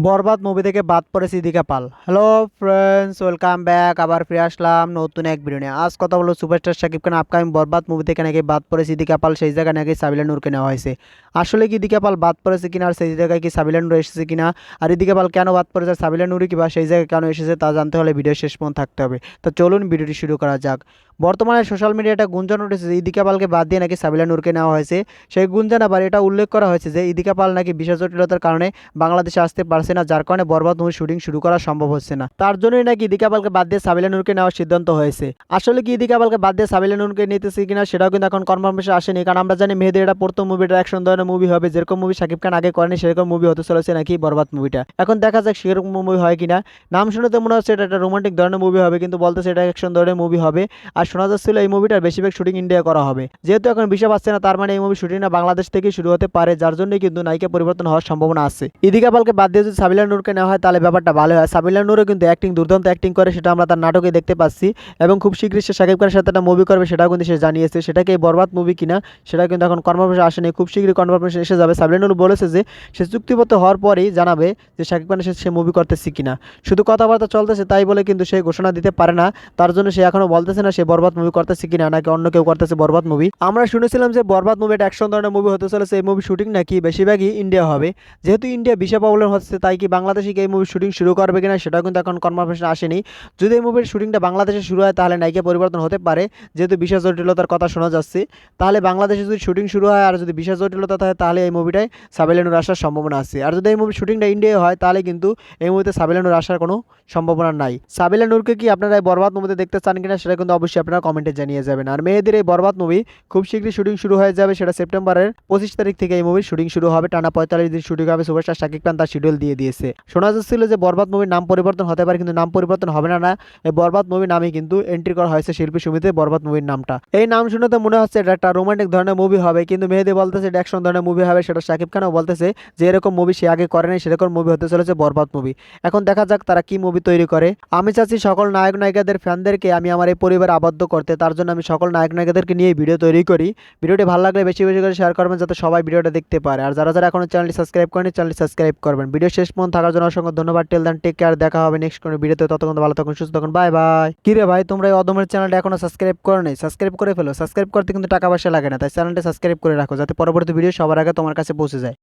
বরবাদ movie থেকে বাদ পড়েছে Deepika Pal. Hello friends, welcome back. আবার ফিরে আসলাম নতুন এক ভিডিও নিয়ে। আজ কথা বলবো সুপারস্টার শাকিব খান আপকামিং বরবাদ মুভি থেকে নাকি বাদ পড়েছে দীপিকা পাল, সেই জায়গায় নাকি সাবিলা নূরকে নেওয়া হয়েছে। আসলে কি দীপিকা পাল বাদ পড়েছে কিনা, আর সেই জায়গায় কি সাবিলা নূর এসেছে কিনা, আর দীপিকা পাল কেন বাদ পড়েছে, আর সাবিলা নূরই কিবা সেই জায়গায় কেন এসেছে, তা জানতে হলে ভিডিও শেষ পর্যন্ত থাকতে হবে। তো চলুন ভিডিওটি শুরু করা যাক। বর্তমানে সোশ্যাল মিডিয়াটা গুঞ্জন উঠেছে যে ইদিকা পালকে বাদ দিয়ে নাকি সাবিলা নূরকে নেওয়া হয়েছে। সেই গুঞ্জন আবার এটা উল্লেখ করা হয়েছে যে ইদিকা পাল নাকি বিশেষ জটিলতার কারণে বাংলাদেশে আসতে পারছে না, যার কারণে বরবাদ মুভি শুটিং শুরু করা সম্ভব হচ্ছে না। তার জন্যই নাকি ইদিকা পালকে বাদ দিয়ে সাবিলা নূরকে নেওয়ার সিদ্ধান্ত হয়েছে। আসলে কি ইদিকা পালকে বাদ দিয়ে সাবিলা নূরকে নিতেছে কিনা সেটাও কিন্তু এখন কনফার্মেশন আসেনি, কারণ আমরা জানি মেহেদী এটা প্রথম মুভিটা অ্যাকশন ধরনের মুভি হবে, যেরকম মুভি শাকিব খান আগে করেনি সেরকম মুভি হতে চলেছে নাকি বরবাদ মুভিটা। এখন দেখা যাক সেরকম মুভি হয় কিনা। নাম শুনে তো মনে হচ্ছে এটা একটা রোমান্টিক ধরনের মুভি হবে, কিন্তু বলতেছে এটা অ্যাকশন ধরনের মুভি হবে। আর শোনা যাচ্ছিল এই মুভিটার বেশিরভাগ শুটিং ইন্ডিয়া করা হবে। যেহেতু এখন ভিসা পাচ্ছে না, তার মানে এই মুভি শুটিংটা বাংলাদেশ থেকে শুরু হতে পারে, যার জন্য কিন্তু নায়িকা পরিবর্তন হওয়ার সম্ভাবনা আছে। ইদিকা পালকে বাদ দিয়ে যদি সাবিলা নূরকে নেওয়া হয় তাহলে ব্যাপারটা ভালো হয়। সাবিলা নূরও কিন্তু দুর্দান্ত অ্যাক্টিং করে, সেটা আমরা তার নাটকে দেখতে পাচ্ছি। এবং খুব শীঘ্রই সে শাকিব খানের সাথে একটা মুভি করবে, সেটাও কিন্তু সে জানিয়েছে। সেটাকে এই বরবাদ মুভি কিনা সেটা কিন্তু এখন কনফার্মেশন আসেনি, খুব শীঘ্রই কনফার্মেশন এসে যাবে। সাবিলা নূর বলেছে যে সে চুক্তিবদ্ধ হওয়ার পরেই জানাবে যে শাকিব খানের সাথে সে মুভি করতেছে কিনা। শুধু কথাবার্তা চলতেছে তাই বলে কিন্তু সে ঘোষণা দিতে পারে না, তার জন্য সে এখনো বলতেছে না সে বরবাদ মুভি করতেছে কিনা নাকি অন্য কেউ করতেছে বরবাদ মুভি। আমরা শুনেছিলাম যে বরবাদ মুভি একটা অ্যাকশন ধরনের মুভি হতে চলেছে। এই মুভি শুটিং নাকি বেশিরভাগই ইন্ডিয়া হবে। যেহেতু ইন্ডিয়া ভিসা প্রবলেম হচ্ছে, তাই কি বাংলাদেশে কি এই মুভি শুটিং শুরু করবে কিনা সেটাও কিন্তু এখন কনফার্মেশন আসেনি। যদি এই মুভির শুটিংটা বাংলাদেশে শুরু হয় তাহলে নায়িকা পরিবর্তন হতে পারে, যেহেতু বিশেষ জটিলতার কথা শোনা যাচ্ছে। তাহলে বাংলাদেশে যদি শুটিং শুরু হয় আর যদি বিশেষ জটিলতা থাকে তাহলে এই মুভিটায় সাবিলা নূর আসার সম্ভাবনা আছে। আর যদি এই মুভির শুটিংটা ইন্ডিয়া হয় তাহলে কিন্তু এই মুভিতে সাবিলা নূর আসার কোনো সম্ভাবনা নাই। সাবিলা নূরকে কি আপনারা এই বরবাদ মুভিতে দেখতে চান কিনা সেটা কিন্তু অবশ্যই আপনারা কমেন্টে জানিয়ে যাবেন। আর মেহেদীর এই বরবাদ মুভি খুব শীঘ্রই শুটিং শুরু হয়ে যাবে, সেটা সেপ্টেম্বরের 25 তারিখ থেকে এই মুভির শুটিং শুরু হবে। টানা 45 দিন শুটিং হবে, সুপারস্টার শাকিব খান তার শিডিউল দিয়ে দিয়েছে। শোনা যাচ্ছিল যে বরবাদ মুভির নাম পরিবর্তন হতে পারে, কিন্তু নাম পরিবর্তন হবে না। এই বরবাদ মুভির নামে কিন্তু এন্ট্রি করা হয়েছে শিল্পী সমিতিতে বরবাদ মুভির নামটা। এই নাম শুনে তো মনে হচ্ছে এটা একটা রোমান্টিক ধরনের মুভি হবে, কিন্তু মেহেদী বলতেছে এটা অ্যাকশন ধরনের মুভি হবে। সেটা শাকিব খানও বলতেছে যে এরকম মুভি সে আগে করে নাই, সেরকম মুভি হতে চলেছে বরবাদ মুভি। এখন দেখা যাক তারা কি মুভি তৈরি করে। আমি চাচ্ছি সকল নায়ক নায়িকাদের ফ্যানদেরকে আমি আমার এই পরিবারে আবদ্ধ করতে, তার জন্য আমি সকল নায়ক নায়িকাদেরকে নিয়ে ভিডিও তৈরি করি। ভিডিওটি ভালো লাগলে বেশি বেশি করে শেয়ার করবেন যাতে সবাই ভিডিওটা দেখতে পারে। আর যারা যারা এখনো চ্যানেলটি সাবস্ক্রাইব করেনি চ্যানেলটি সাবস্ক্রাইব করবেন। ভিডিও শেষ পর্যন্ত থাকার জন্য অসংখ্য ধন্যবাদ। টিল দেন টেক কেয়ার, দেখা হবে নেক্সট কোনো ভিডিওতে। ততক্ষণ ভালো থাকুন, সুস্থ থাকুন, বাই বাই। কি রে ভাই, তোমরা এই অদমের চ্যানেলটা এখনো সাবস্ক্রাইব করো নাই? সাবস্ক্রাইব করে ফেলো। সাবস্ক্রাইব করতে কিন্তু টাকা পয়সা লাগে না, তাই চ্যানেলটা সাবস্ক্রাইব করে রাখো যাতে পরবর্তী ভিডিও সবার আগে তোমার কাছে পৌঁছে যায়।